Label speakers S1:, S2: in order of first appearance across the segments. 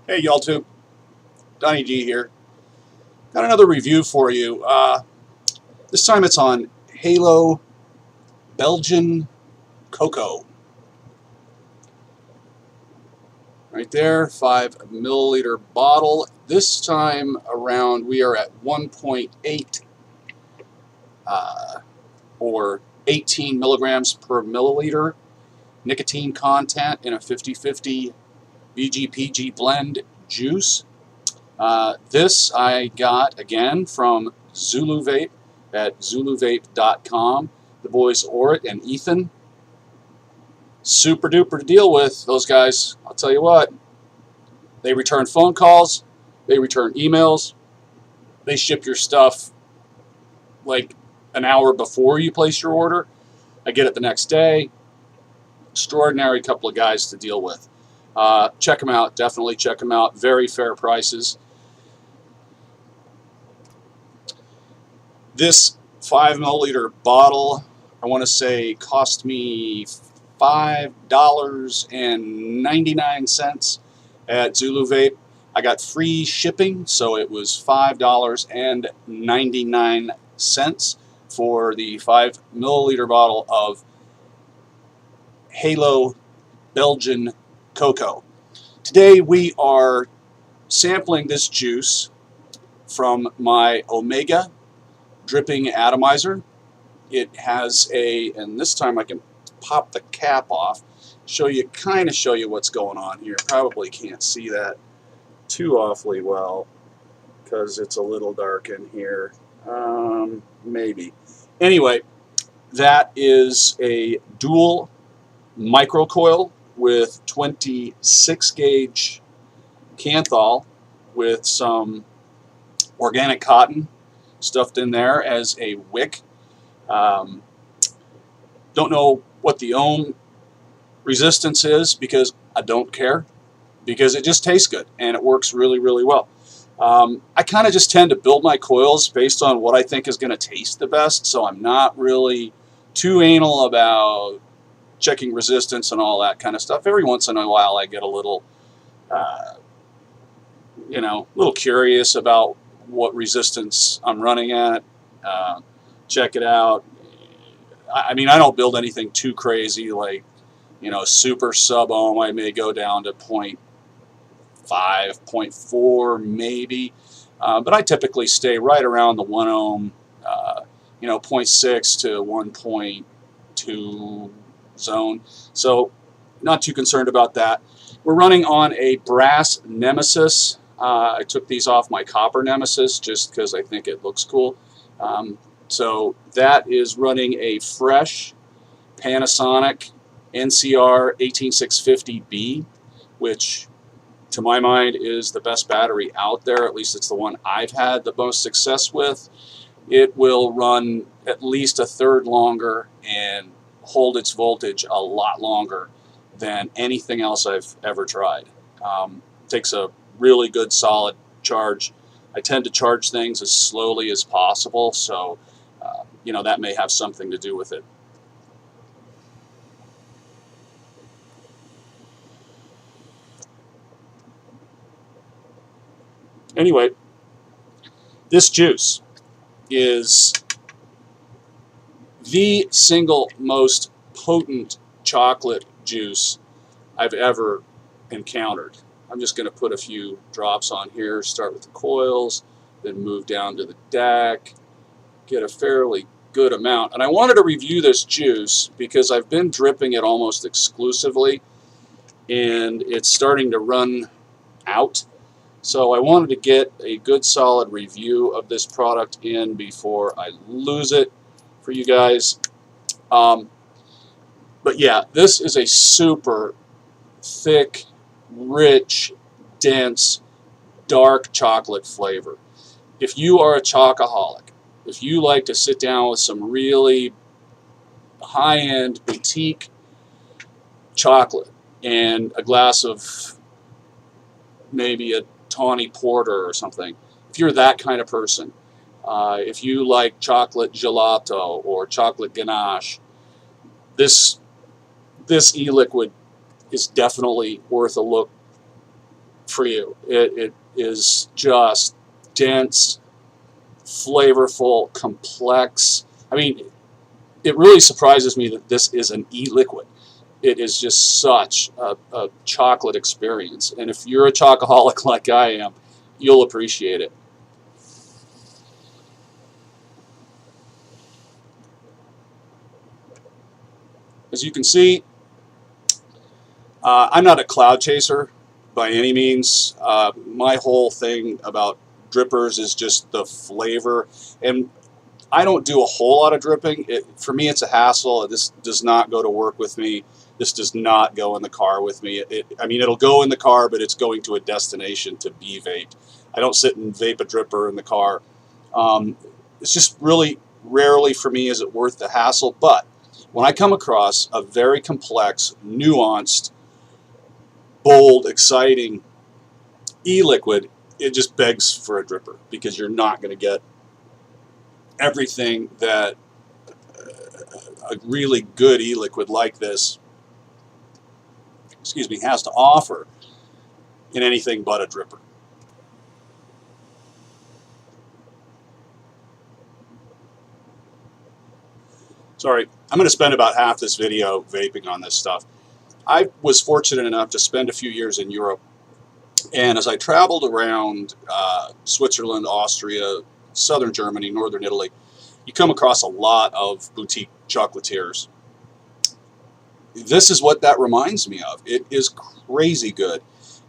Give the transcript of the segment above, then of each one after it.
S1: Hey, y'all too. Donnie G here. Got another review for you. This time it's on Halo Belgian Cocoa. Right there, 5 milliliter bottle. This time around we are at 1.8 or 18 milligrams per milliliter nicotine content in a 50-50 VGPG blend juice. This I got, again, from Zuluvape at zuluvape.com. The boys Orit and Ethan. Super duper to deal with, those guys. I'll tell you what. They return phone calls. They return emails. They ship your stuff like an hour before you place your order. I get it the next day. Extraordinary couple of guys to deal with. Check them out. Definitely check them out. Very fair prices. This 5 milliliter bottle, I want to say, cost me $5.99 at Zuluvape. I got free shipping, so it was $5.99 for the 5 milliliter bottle of Halo Belgian Cocoa. Today we are sampling this juice from my Omega dripping atomizer. It has and this time I can pop the cap off, kind of show you what's going on here. Probably can't see that too awfully well because it's a little dark in here. Maybe. Anyway, that is a dual microcoil with 26 gauge Canthal with some organic cotton stuffed in there as a wick. Don't know what the ohm resistance is because I don't care, because it just tastes good and it works really, really well. I kind of just tend to build my coils based on what I think is going to taste the best, so I'm not really too anal about checking resistance and all that kind of stuff. Every once in a while I get a little, little curious about what resistance I'm running at. Check it out. I mean, I don't build anything too crazy, like, super sub ohm. I may go down to 0.5, 0.4 maybe, but I typically stay right around the 1 ohm, 0.6 to 1.2 zone. So not too concerned about that. We're running on a brass Nemesis. I took these off my copper Nemesis just because I think it looks cool. So that is running a fresh Panasonic NCR 18650B, which to my mind is the best battery out there. At least it's the one I've had the most success with. It will run at least a third longer and hold its voltage a lot longer than anything else I've ever tried. Takes a really good solid charge. I tend to charge things as slowly as possible, so that may have something to do with it. Anyway, this juice is the single most potent chocolate juice I've ever encountered. I'm just going to put a few drops on here, start with the coils, then move down to the DAC, get a fairly good amount. And I wanted to review this juice because I've been dripping it almost exclusively and it's starting to run out. So I wanted to get a good solid review of this product in before I lose it for you guys. But yeah, this is a super thick, rich, dense, dark chocolate flavor. If you are a chocoholic, if you like to sit down with some really high-end boutique chocolate and a glass of maybe a tawny porter or something, if you're that kind of person, if you like chocolate gelato or chocolate ganache, this e-liquid is definitely worth a look for you. It is just dense, flavorful, complex. I mean, it really surprises me that this is an e-liquid. It is just such a chocolate experience. And if you're a chocoholic like I am, you'll appreciate it. As you can see, I'm not a cloud chaser by any means. My whole thing about drippers is just the flavor. And I don't do a whole lot of dripping. For me, it's a hassle. This does not go to work with me. This does not go in the car with me. I mean, it'll go in the car, but it's going to a destination to be vaped. I don't sit and vape a dripper in the car. It's just really rarely for me is it worth the hassle. But when I come across a very complex, nuanced, bold, exciting e-liquid, it just begs for a dripper, because you're not going to get everything that a really good e-liquid like this, excuse me, has to offer in anything but a dripper. Sorry, I'm going to spend about half this video vaping on this stuff. I was fortunate enough to spend a few years in Europe, and as I traveled around Switzerland, Austria, southern Germany, northern Italy, you come across a lot of boutique chocolatiers. This is what that reminds me of. It is crazy good.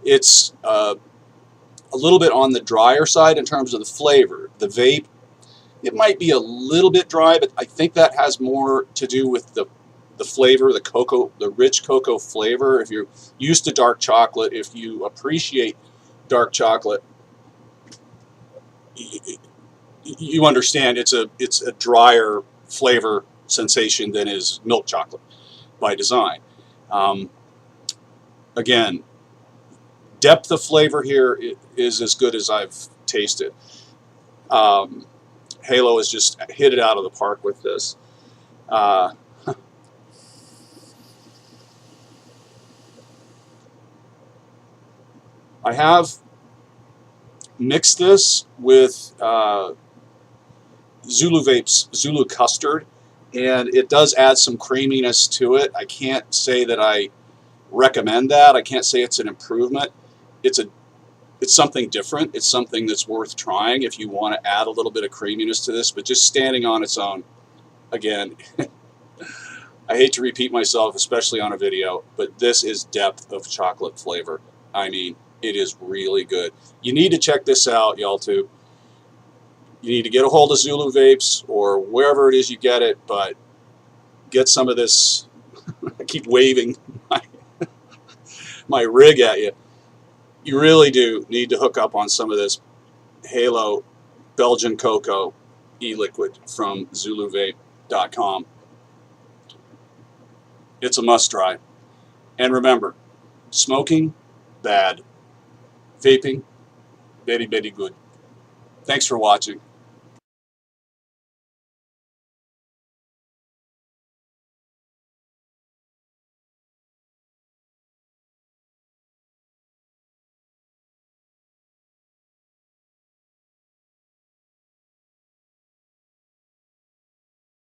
S1: It's a little bit on the drier side in terms of the flavor. The vape, it might be a little bit dry, but I think that has more to do with the flavor, the cocoa, the rich cocoa flavor. If you're used to dark chocolate, if you appreciate dark chocolate, you understand it's a drier flavor sensation than is milk chocolate by design. Again, depth of flavor here is as good as I've tasted. Halo has just hit it out of the park with this. I have mixed this with Zuluvape's Zulu Custard, and it does add some creaminess to it. I can't say that I recommend that. I can't say it's an improvement. It's something different. It's something that's worth trying if you want to add a little bit of creaminess to this, but just standing on its own, again, I hate to repeat myself, especially on a video, but this is depth of chocolate flavor. I mean, it is really good. You need to check this out, y'all, too. You need to get a hold of Zuluvapes or wherever it is you get it, but get some of this. I keep waving my rig at you. You really do need to hook up on some of this Halo Belgian Cocoa e-liquid from Zuluvape.com. It's a must-try. And remember, smoking, bad. Vaping, very, very good. Thanks for watching.